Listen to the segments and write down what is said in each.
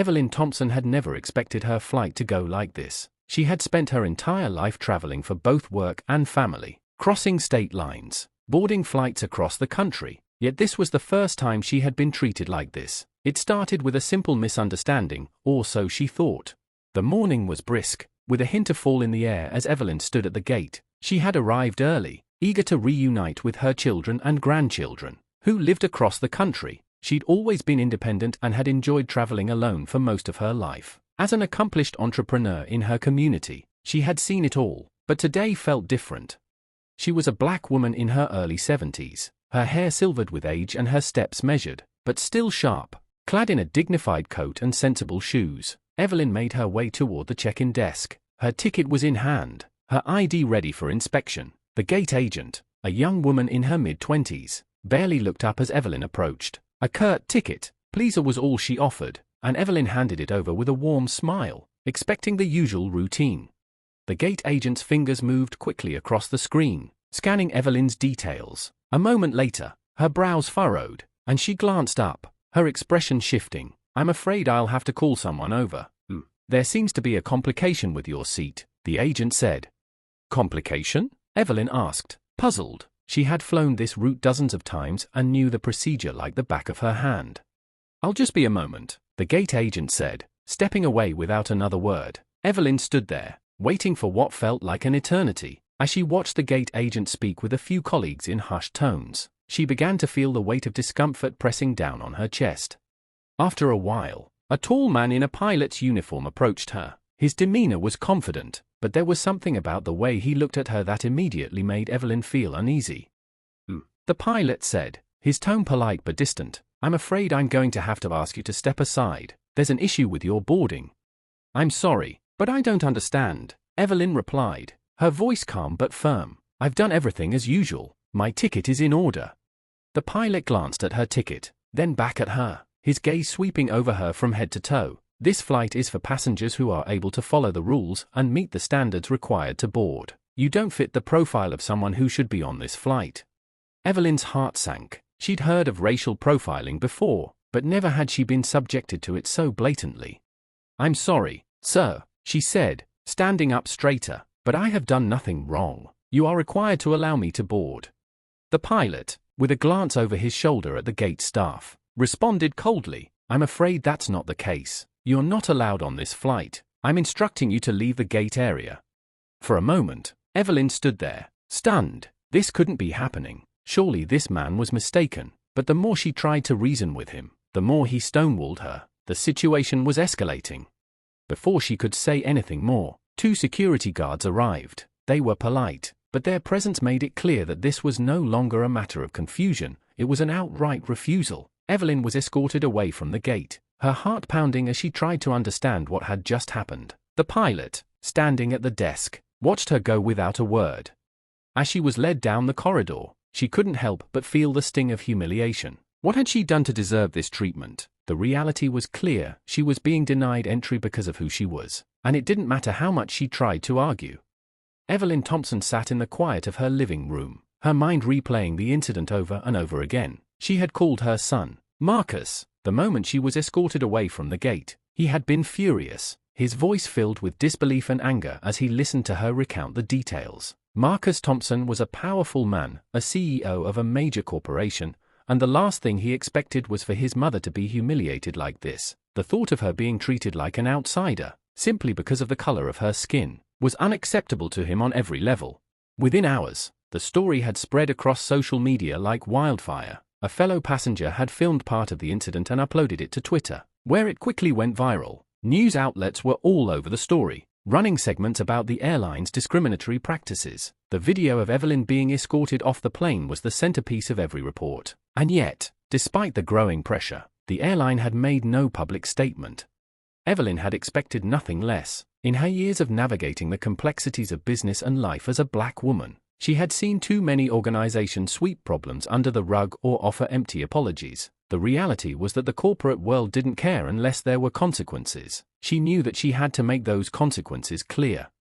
Evelyn Thompson had never expected her flight to go like this. She had spent her entire life traveling for both work and family, crossing state lines, boarding flights across the country, yet this was the first time she had been treated like this. It started with a simple misunderstanding, or so she thought. The morning was brisk, with a hint of fall in the air as Evelyn stood at the gate. She had arrived early, eager to reunite with her children and grandchildren, who lived across the country. She'd always been independent and had enjoyed traveling alone for most of her life. As an accomplished entrepreneur in her community, she had seen it all, but today felt different. She was a black woman in her early 70s, her hair silvered with age and her steps measured, but still sharp. Clad in a dignified coat and sensible shoes, Evelyn made her way toward the check-in desk. Her ticket was in hand, her ID ready for inspection. The gate agent, a young woman in her mid-20s, barely looked up as Evelyn approached. A curt "ticket, please" was all she offered, and Evelyn handed it over with a warm smile, expecting the usual routine. The gate agent's fingers moved quickly across the screen, scanning Evelyn's details. A moment later, her brows furrowed, and she glanced up, her expression shifting. "I'm afraid I'll have to call someone over. There seems to be a complication with your seat," the agent said. "Complication?" Evelyn asked, puzzled. She had flown this route dozens of times and knew the procedure like the back of her hand. "I'll just be a moment," the gate agent said, stepping away without another word. Evelyn stood there, waiting for what felt like an eternity. As she watched the gate agent speak with a few colleagues in hushed tones, she began to feel the weight of discomfort pressing down on her chest. After a while, a tall man in a pilot's uniform approached her. His demeanor was confident, but there was something about the way he looked at her that immediately made Evelyn feel uneasy. The pilot said, his tone polite but distant, "I'm afraid I'm going to have to ask you to step aside. There's an issue with your boarding." "I'm sorry, but I don't understand," Evelyn replied, her voice calm but firm. "I've done everything as usual. My ticket is in order." The pilot glanced at her ticket, then back at her, his gaze sweeping over her from head to toe. "This flight is for passengers who are able to follow the rules and meet the standards required to board. You don't fit the profile of someone who should be on this flight." Evelyn's heart sank. She'd heard of racial profiling before, but never had she been subjected to it so blatantly. "I'm sorry, sir," she said, standing up straighter, "but I have done nothing wrong. You are required to allow me to board." The pilot, with a glance over his shoulder at the gate staff, responded coldly, "I'm afraid that's not the case. You're not allowed on this flight. I'm instructing you to leave the gate area." For a moment, Evelyn stood there, stunned. This couldn't be happening. Surely this man was mistaken. But the more she tried to reason with him, the more he stonewalled her. The situation was escalating. Before she could say anything more, 2 security guards arrived. They were polite, but their presence made it clear that this was no longer a matter of confusion. It was an outright refusal. Evelyn was escorted away from the gate, her heart pounding as she tried to understand what had just happened. The pilot, standing at the desk, watched her go without a word. As she was led down the corridor, she couldn't help but feel the sting of humiliation. What had she done to deserve this treatment? The reality was clear. She was being denied entry because of who she was, and it didn't matter how much she tried to argue. Evelyn Thompson sat in the quiet of her living room, her mind replaying the incident over and over again. She had called her son, Marcus, the moment she was escorted away from the gate. He had been furious, his voice filled with disbelief and anger as he listened to her recount the details. Marcus Thompson was a powerful man, a CEO of a major corporation, and the last thing he expected was for his mother to be humiliated like this. The thought of her being treated like an outsider, simply because of the color of her skin, was unacceptable to him on every level. Within hours, the story had spread across social media like wildfire. A fellow passenger had filmed part of the incident and uploaded it to Twitter, where it quickly went viral. News outlets were all over the story, running segments about the airline's discriminatory practices. The video of Evelyn being escorted off the plane was the centerpiece of every report. And yet, despite the growing pressure, the airline had made no public statement. Evelyn had expected nothing less. In her years of navigating the complexities of business and life as a black woman, she had seen too many organizations sweep problems under the rug or offer empty apologies. The reality was that the corporate world didn't care unless there were consequences. She knew that she had to make those consequences clear.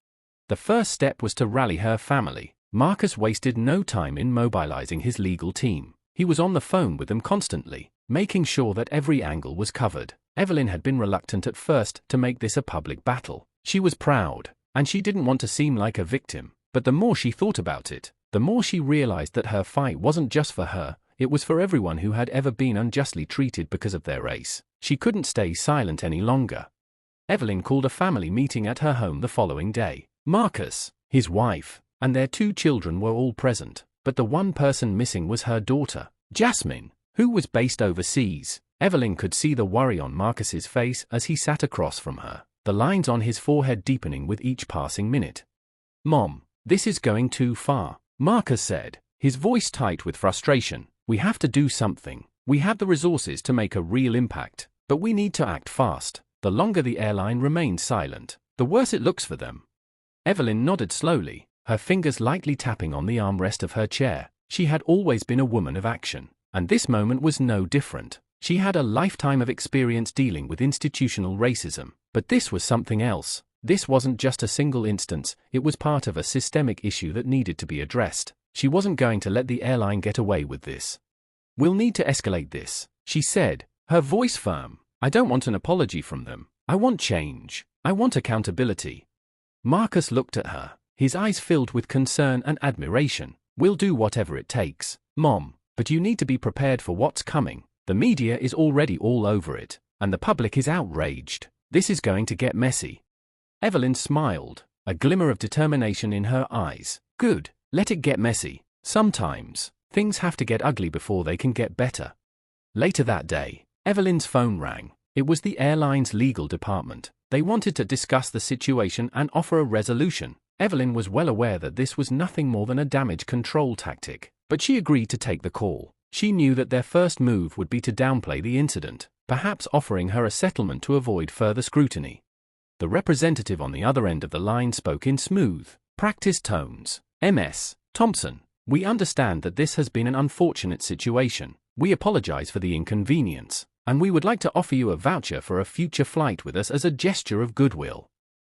The first step was to rally her family. Marcus wasted no time in mobilizing his legal team. He was on the phone with them constantly, making sure that every angle was covered. Evelyn had been reluctant at first to make this a public battle. She was proud, and she didn't want to seem like a victim. But the more she thought about it, the more she realized that her fight wasn't just for her, it was for everyone who had ever been unjustly treated because of their race. She couldn't stay silent any longer. Evelyn called a family meeting at her home the following day. Marcus, his wife, and their 2 children were all present, but the one person missing was her daughter, Jasmine, who was based overseas. Evelyn could see the worry on Marcus's face as he sat across from her, the lines on his forehead deepening with each passing minute. "Mom, this is going too far," Marcus said, his voice tight with frustration. "We have to do something. We have the resources to make a real impact, but we need to act fast. The longer the airline remains silent, the worse it looks for them." Evelyn nodded slowly, her fingers lightly tapping on the armrest of her chair. She had always been a woman of action, and this moment was no different. She had a lifetime of experience dealing with institutional racism, but this was something else. This wasn't just a single instance, it was part of a systemic issue that needed to be addressed. She wasn't going to let the airline get away with this. "We'll need to escalate this," she said, her voice firm. "I don't want an apology from them. I want change. I want accountability." Marcus looked at her, his eyes filled with concern and admiration. "We'll do whatever it takes, Mom, but you need to be prepared for what's coming. The media is already all over it, and the public is outraged. This is going to get messy." Evelyn smiled, a glimmer of determination in her eyes. "Good, let it get messy. Sometimes, things have to get ugly before they can get better." Later that day, Evelyn's phone rang. It was the airline's legal department. They wanted to discuss the situation and offer a resolution. Evelyn was well aware that this was nothing more than a damage control tactic, but she agreed to take the call. She knew that their first move would be to downplay the incident, perhaps offering her a settlement to avoid further scrutiny. The representative on the other end of the line spoke in smooth, practiced tones. "Ms. Thompson, we understand that this has been an unfortunate situation. We apologize for the inconvenience, and we would like to offer you a voucher for a future flight with us as a gesture of goodwill."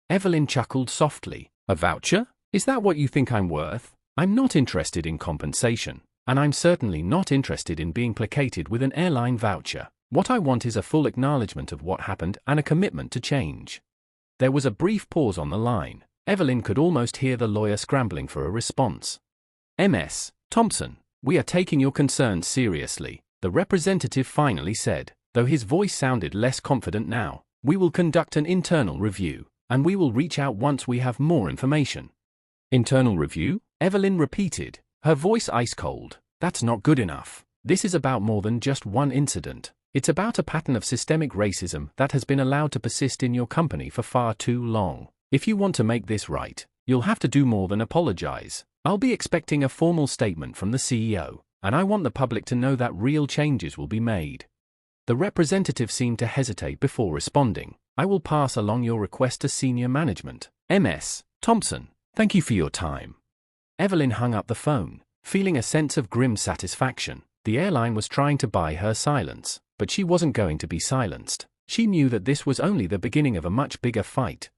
Evelyn chuckled softly. "A voucher? Is that what you think I'm worth? I'm not interested in compensation, and I'm certainly not interested in being placated with an airline voucher. What I want is a full acknowledgement of what happened and a commitment to change." There was a brief pause on the line. Evelyn could almost hear the lawyer scrambling for a response. "Ms. Thompson, we are taking your concerns seriously," the representative finally said, though his voice sounded less confident now. "We will conduct an internal review, and we will reach out once we have more information." "Internal review?" Evelyn repeated, her voice ice cold. "That's not good enough. This is about more than just one incident. It's about a pattern of systemic racism that has been allowed to persist in your company for far too long. If you want to make this right, you'll have to do more than apologize. I'll be expecting a formal statement from the CEO, and I want the public to know that real changes will be made." The representative seemed to hesitate before responding. "I will pass along your request to senior management. Ms. Thompson, thank you for your time." Evelyn hung up the phone, feeling a sense of grim satisfaction. The airline was trying to buy her silence, but she wasn't going to be silenced. She knew that this was only the beginning of a much bigger fight.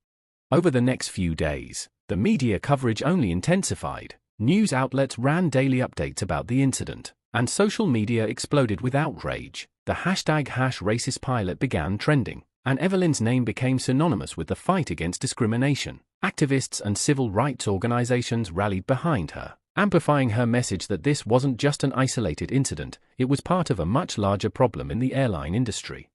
Over the next few days, the media coverage only intensified. News outlets ran daily updates about the incident, and social media exploded with outrage. The #racist pilot began trending, and Evelyn's name became synonymous with the fight against discrimination. Activists and civil rights organizations rallied behind her, amplifying her message that this wasn't just an isolated incident, it was part of a much larger problem in the airline industry.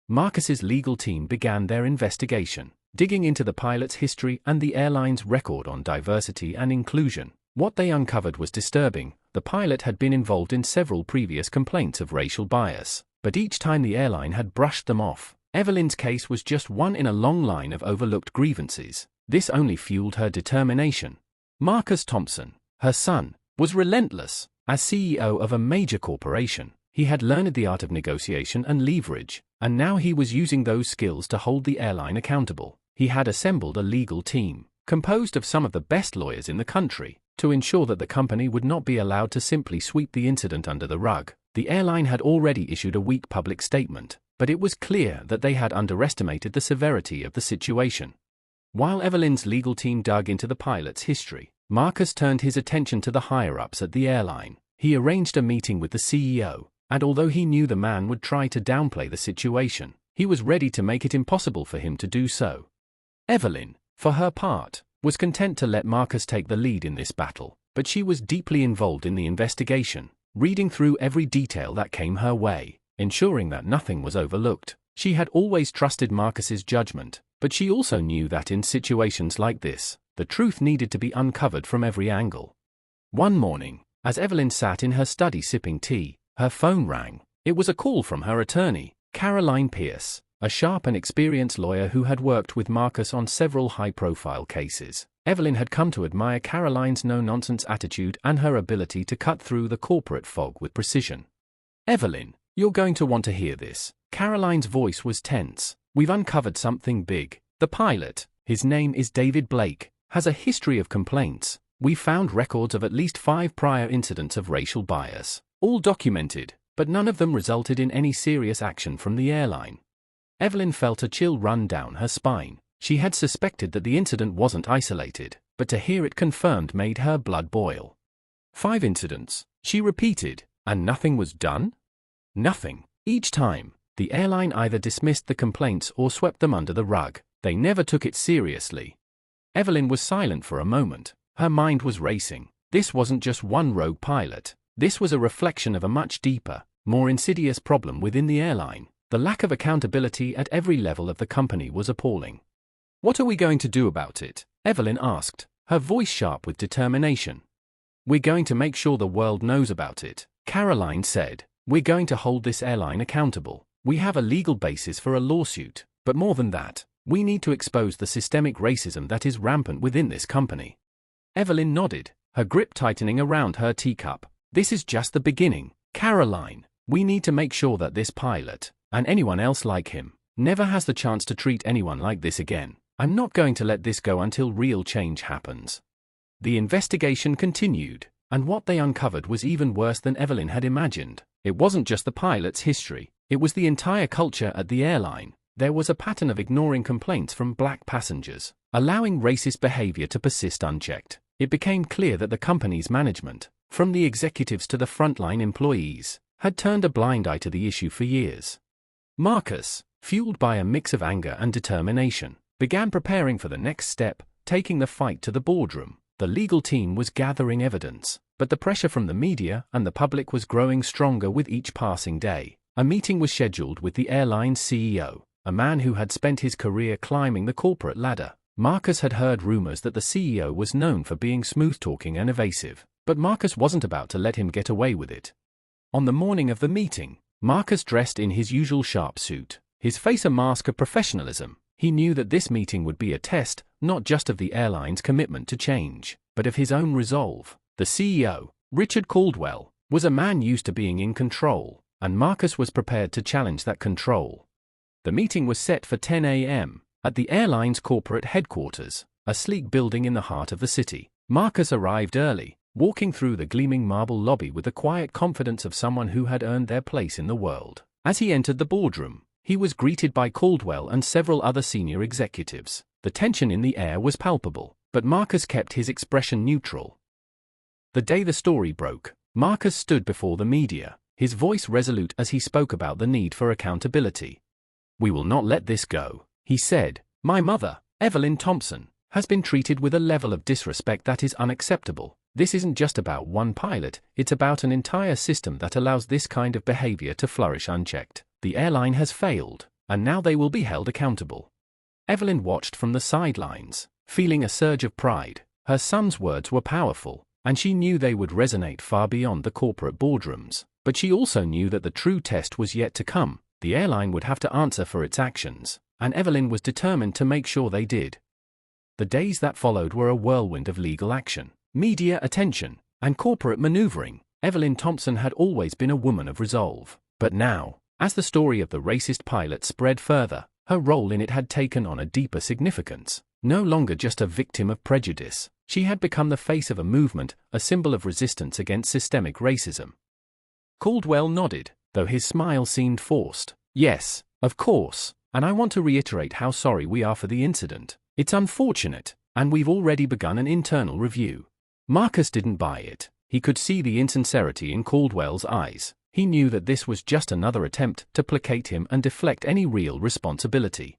Marcus's legal team began their investigation, digging into the pilot's history and the airline's record on diversity and inclusion. What they uncovered was disturbing. The pilot had been involved in several previous complaints of racial bias, but each time the airline had brushed them off. Evelyn's case was just one in a long line of overlooked grievances. This only fueled her determination. Marcus Thompson, her son, was relentless. As CEO of a major corporation, he had learned the art of negotiation and leverage, and now he was using those skills to hold the airline accountable. He had assembled a legal team, composed of some of the best lawyers in the country, to ensure that the company would not be allowed to simply sweep the incident under the rug. The airline had already issued a weak public statement, but it was clear that they had underestimated the severity of the situation. While Evelyn's legal team dug into the pilot's history, Marcus turned his attention to the higher-ups at the airline. He arranged a meeting with the CEO, and although he knew the man would try to downplay the situation, he was ready to make it impossible for him to do so. Evelyn, for her part, was content to let Marcus take the lead in this battle, but she was deeply involved in the investigation, reading through every detail that came her way, ensuring that nothing was overlooked. She had always trusted Marcus's judgment, but she also knew that in situations like this, the truth needed to be uncovered from every angle. One morning, as Evelyn sat in her study sipping tea, her phone rang. It was a call from her attorney, Caroline Pierce, a sharp and experienced lawyer who had worked with Marcus on several high-profile cases. Evelyn had come to admire Caroline's no-nonsense attitude and her ability to cut through the corporate fog with precision. "Evelyn, you're going to want to hear this." Caroline's voice was tense. "We've uncovered something big. The pilot, his name is David Blake, has a history of complaints. We found records of at least 5 prior incidents of racial bias, all documented, but none of them resulted in any serious action from the airline." Evelyn felt a chill run down her spine. She had suspected that the incident wasn't isolated, but to hear it confirmed made her blood boil. 5 incidents, she repeated, and nothing was done? Nothing. Each time, the airline either dismissed the complaints or swept them under the rug. They never took it seriously. Evelyn was silent for a moment. Her mind was racing. This wasn't just one rogue pilot. This was a reflection of a much deeper, more insidious problem within the airline. The lack of accountability at every level of the company was appalling. "What are we going to do about it?" Evelyn asked, her voice sharp with determination. "We're going to make sure the world knows about it," Caroline said. "We're going to hold this airline accountable. We have a legal basis for a lawsuit, but more than that, we need to expose the systemic racism that is rampant within this company." Evelyn nodded, her grip tightening around her teacup. "This is just the beginning, Caroline. We need to make sure that this pilot, and anyone else like him, never has the chance to treat anyone like this again. I'm not going to let this go until real change happens." The investigation continued, and what they uncovered was even worse than Evelyn had imagined. It wasn't just the pilot's history, it was the entire culture at the airline. There was a pattern of ignoring complaints from black passengers, allowing racist behavior to persist unchecked. It became clear that the company's management, from the executives to the frontline employees, had turned a blind eye to the issue for years. Marcus, fueled by a mix of anger and determination, began preparing for the next step, taking the fight to the boardroom. The legal team was gathering evidence, but the pressure from the media and the public was growing stronger with each passing day. A meeting was scheduled with the airline's CEO, a man who had spent his career climbing the corporate ladder. Marcus had heard rumors that the CEO was known for being smooth-talking and evasive, but Marcus wasn't about to let him get away with it. On the morning of the meeting, Marcus dressed in his usual sharp suit, his face a mask of professionalism. He knew that this meeting would be a test, not just of the airline's commitment to change, but of his own resolve. The CEO, Richard Caldwell, was a man used to being in control, and Marcus was prepared to challenge that control. The meeting was set for 10 a.m. at the airline's corporate headquarters, a sleek building in the heart of the city. Marcus arrived early, walking through the gleaming marble lobby with the quiet confidence of someone who had earned their place in the world. As he entered the boardroom, he was greeted by Caldwell and several other senior executives. The tension in the air was palpable, but Marcus kept his expression neutral. The day the story broke, Marcus stood before the media, his voice resolute as he spoke about the need for accountability. "We will not let this go," he said. "My mother, Evelyn Thompson, has been treated with a level of disrespect that is unacceptable. This isn't just about one pilot, it's about an entire system that allows this kind of behavior to flourish unchecked. The airline has failed, and now they will be held accountable." Evelyn watched from the sidelines, feeling a surge of pride. Her son's words were powerful, and she knew they would resonate far beyond the corporate boardrooms. But she also knew that the true test was yet to come. The airline would have to answer for its actions, and Evelyn was determined to make sure they did. The days that followed were a whirlwind of legal action, media attention, and corporate maneuvering. Evelyn Thompson had always been a woman of resolve, but now, as the story of the racist pilot spread further, her role in it had taken on a deeper significance. No longer just a victim of prejudice, she had become the face of a movement, a symbol of resistance against systemic racism. Caldwell nodded, though his smile seemed forced. "Yes, of course, and I want to reiterate how sorry we are for the incident. It's unfortunate, and we've already begun an internal review." Marcus didn't buy it. He could see the insincerity in Caldwell's eyes. He knew that this was just another attempt to placate him and deflect any real responsibility.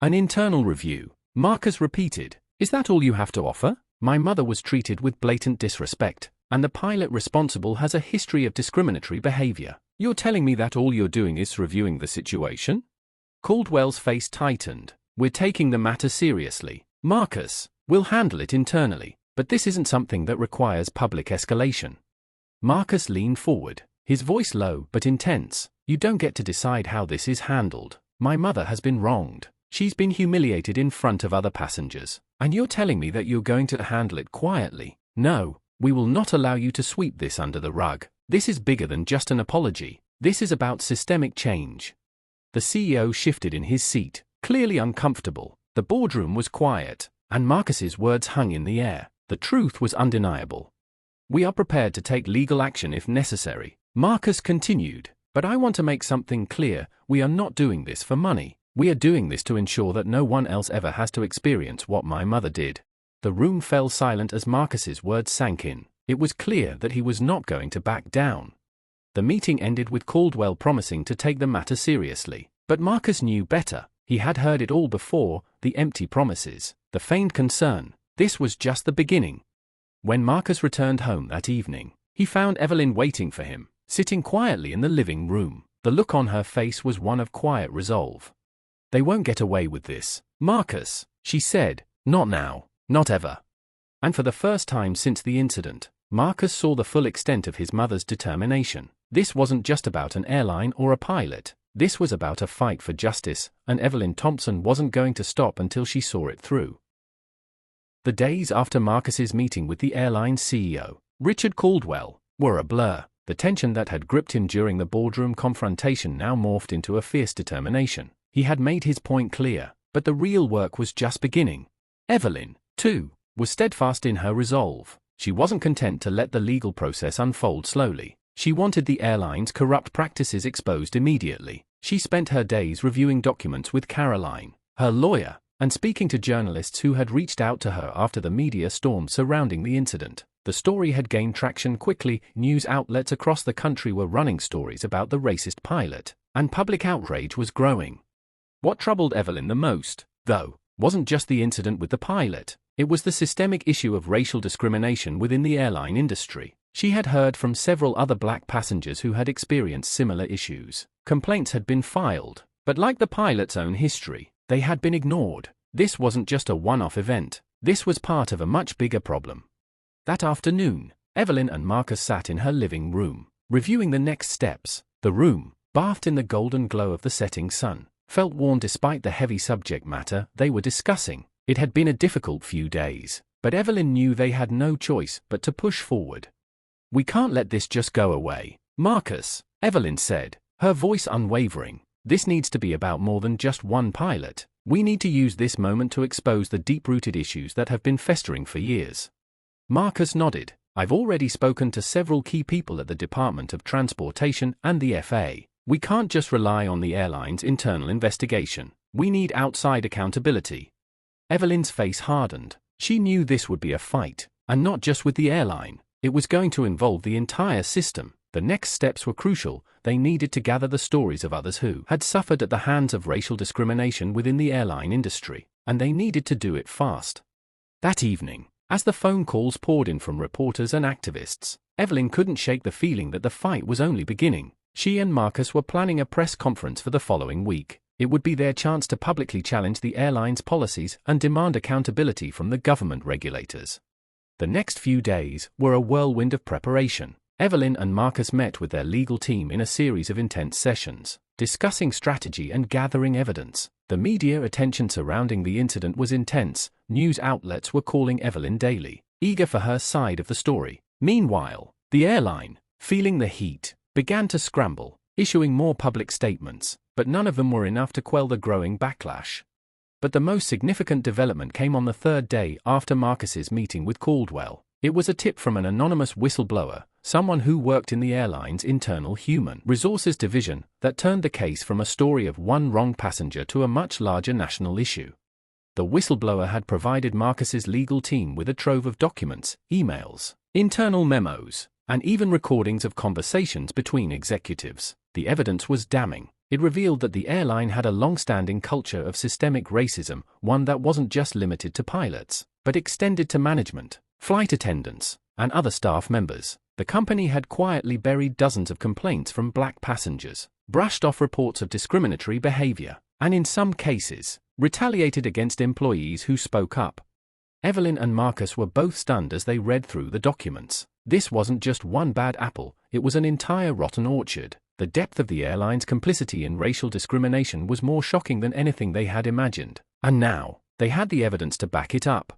An internal review. Marcus repeated, "Is that all you have to offer? My mother was treated with blatant disrespect, and the pilot responsible has a history of discriminatory behavior. You're telling me that all you're doing is reviewing the situation?" Caldwell's face tightened. "We're taking the matter seriously, Marcus. We'll handle it internally, but this isn't something that requires public escalation." Marcus leaned forward, his voice low but intense. "You don't get to decide how this is handled. My mother has been wronged. She's been humiliated in front of other passengers, and you're telling me that you're going to handle it quietly? No, we will not allow you to sweep this under the rug. This is bigger than just an apology. This is about systemic change." The CEO shifted in his seat, clearly uncomfortable. The boardroom was quiet, and Marcus's words hung in the air. The truth was undeniable. "We are prepared to take legal action if necessary," Marcus continued, "but I want to make something clear. We are not doing this for money. We are doing this to ensure that no one else ever has to experience what my mother did." The room fell silent as Marcus's words sank in. It was clear that he was not going to back down. The meeting ended with Caldwell promising to take the matter seriously. But Marcus knew better. He had heard it all before, the empty promises, the feigned concern. This was just the beginning. When Marcus returned home that evening, he found Evelyn waiting for him, sitting quietly in the living room. The look on her face was one of quiet resolve. "They won't get away with this, Marcus," she said. "Not now, not ever." And for the first time since the incident, Marcus saw the full extent of his mother's determination. This wasn't just about an airline or a pilot. This was about a fight for justice, and Evelyn Thompson wasn't going to stop until she saw it through. The days after Marcus's meeting with the airline CEO, Richard Caldwell, were a blur. The tension that had gripped him during the boardroom confrontation now morphed into a fierce determination. He had made his point clear, but the real work was just beginning. Evelyn, too, was steadfast in her resolve. She wasn't content to let the legal process unfold slowly. She wanted the airline's corrupt practices exposed immediately. She spent her days reviewing documents with Caroline, her lawyer, and speaking to journalists who had reached out to her after the media storm surrounding the incident. The story had gained traction quickly. News outlets across the country were running stories about the racist pilot, and public outrage was growing. What troubled Evelyn the most, though, wasn't just the incident with the pilot. It was the systemic issue of racial discrimination within the airline industry. She had heard from several other black passengers who had experienced similar issues. Complaints had been filed, but like the pilot's own history, they had been ignored. This wasn't just a one-off event. This was part of a much bigger problem. That afternoon, Evelyn and Marcus sat in her living room, reviewing the next steps. The room, bathed in the golden glow of the setting sun, felt warm despite the heavy subject matter they were discussing. It had been a difficult few days, but Evelyn knew they had no choice but to push forward. "We can't let this just go away, Marcus," Evelyn said, her voice unwavering. "This needs to be about more than just one pilot. We need to use this moment to expose the deep-rooted issues that have been festering for years." Marcus nodded. "I've already spoken to several key people at the Department of Transportation and the FAA. We can't just rely on the airline's internal investigation. We need outside accountability." Evelyn's face hardened. She knew this would be a fight, and not just with the airline. It was going to involve the entire system. The next steps were crucial. They needed to gather the stories of others who had suffered at the hands of racial discrimination within the airline industry, and they needed to do it fast. That evening, as the phone calls poured in from reporters and activists, Evelyn couldn't shake the feeling that the fight was only beginning. She and Marcus were planning a press conference for the following week. It would be their chance to publicly challenge the airline's policies and demand accountability from the government regulators. The next few days were a whirlwind of preparation. Evelyn and Marcus met with their legal team in a series of intense sessions, discussing strategy and gathering evidence. The media attention surrounding the incident was intense. News outlets were calling Evelyn daily, eager for her side of the story. Meanwhile, the airline, feeling the heat, began to scramble, issuing more public statements, but none of them were enough to quell the growing backlash. But the most significant development came on the third day after Marcus's meeting with Caldwell. It was a tip from an anonymous whistleblower, someone who worked in the airline's internal human resources division, that turned the case from a story of one wrong passenger to a much larger national issue. The whistleblower had provided Marcus's legal team with a trove of documents, emails, internal memos, and even recordings of conversations between executives. The evidence was damning. It revealed that the airline had a long-standing culture of systemic racism, one that wasn't just limited to pilots, but extended to management, flight attendants, and other staff members. The company had quietly buried dozens of complaints from black passengers, brushed off reports of discriminatory behavior, and in some cases, retaliated against employees who spoke up. Evelyn and Marcus were both stunned as they read through the documents. This wasn't just one bad apple, it was an entire rotten orchard. The depth of the airline's complicity in racial discrimination was more shocking than anything they had imagined, and now, they had the evidence to back it up.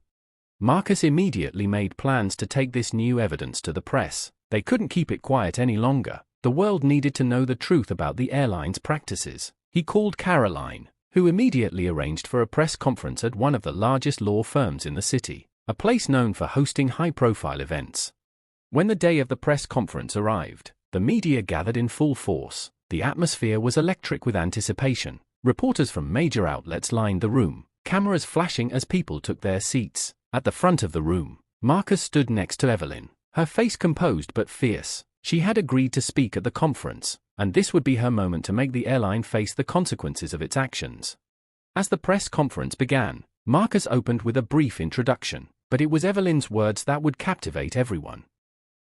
Marcus immediately made plans to take this new evidence to the press. They couldn't keep it quiet any longer. The world needed to know the truth about the airline's practices. He called Caroline, who immediately arranged for a press conference at one of the largest law firms in the city, a place known for hosting high-profile events. When the day of the press conference arrived, the media gathered in full force. The atmosphere was electric with anticipation. Reporters from major outlets lined the room, cameras flashing as people took their seats. At the front of the room, Marcus stood next to Evelyn, her face composed but fierce. She had agreed to speak at the conference, and this would be her moment to make the airline face the consequences of its actions. As the press conference began, Marcus opened with a brief introduction, but it was Evelyn's words that would captivate everyone.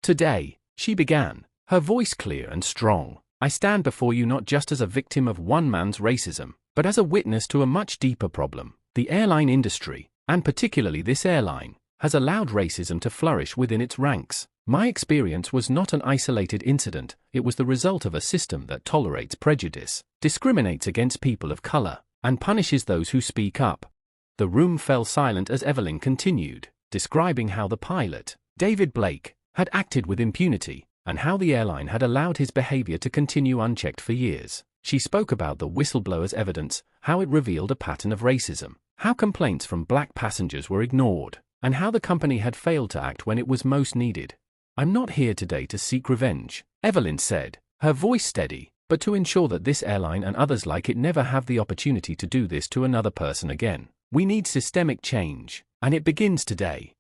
"Today," she began, her voice clear and strong, "I stand before you not just as a victim of one man's racism, but as a witness to a much deeper problem. The airline industry, and particularly this airline, has allowed racism to flourish within its ranks. My experience was not an isolated incident, it was the result of a system that tolerates prejudice, discriminates against people of color, and punishes those who speak up." The room fell silent as Evelyn continued, describing how the pilot, David Blake, had acted with impunity, and how the airline had allowed his behavior to continue unchecked for years. She spoke about the whistleblower's evidence, how it revealed a pattern of racism, how complaints from black passengers were ignored, and how the company had failed to act when it was most needed. "I'm not here today to seek revenge," Evelyn said, her voice steady, "but to ensure that this airline and others like it never have the opportunity to do this to another person again. We need systemic change, and it begins today."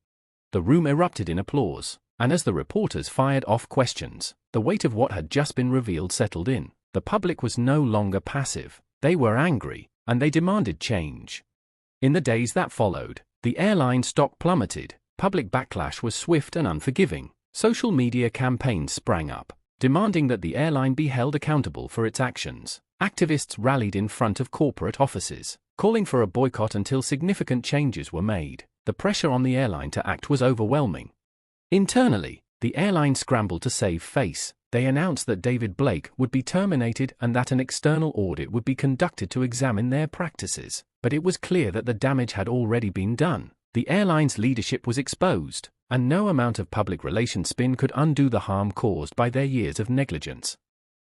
The room erupted in applause, and as the reporters fired off questions, the weight of what had just been revealed settled in. The public was no longer passive. They were angry, and they demanded change. In the days that followed, the airline stock plummeted. Public backlash was swift and unforgiving. Social media campaigns sprang up, demanding that the airline be held accountable for its actions. Activists rallied in front of corporate offices, calling for a boycott until significant changes were made. The pressure on the airline to act was overwhelming. Internally, the airline scrambled to save face. They announced that David Blake would be terminated and that an external audit would be conducted to examine their practices. But it was clear that the damage had already been done. The airline's leadership was exposed, and no amount of public relations spin could undo the harm caused by their years of negligence.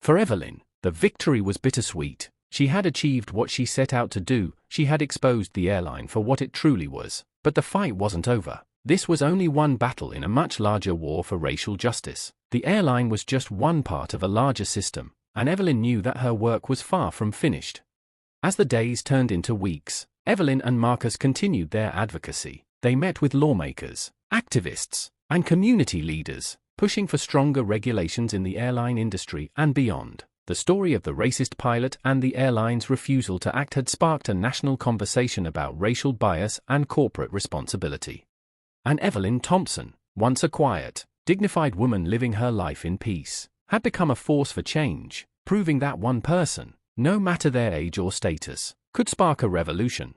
For Evelyn, the victory was bittersweet. She had achieved what she set out to do. She had exposed the airline for what it truly was. But the fight wasn't over. This was only one battle in a much larger war for racial justice. The airline was just one part of a larger system, and Evelyn knew that her work was far from finished. As the days turned into weeks, Evelyn and Marcus continued their advocacy. They met with lawmakers, activists, and community leaders, pushing for stronger regulations in the airline industry and beyond. The story of the racist pilot and the airline's refusal to act had sparked a national conversation about racial bias and corporate responsibility. And Evelyn Thompson, once a quiet, dignified woman living her life in peace, had become a force for change, proving that one person, no matter their age or status, could spark a revolution.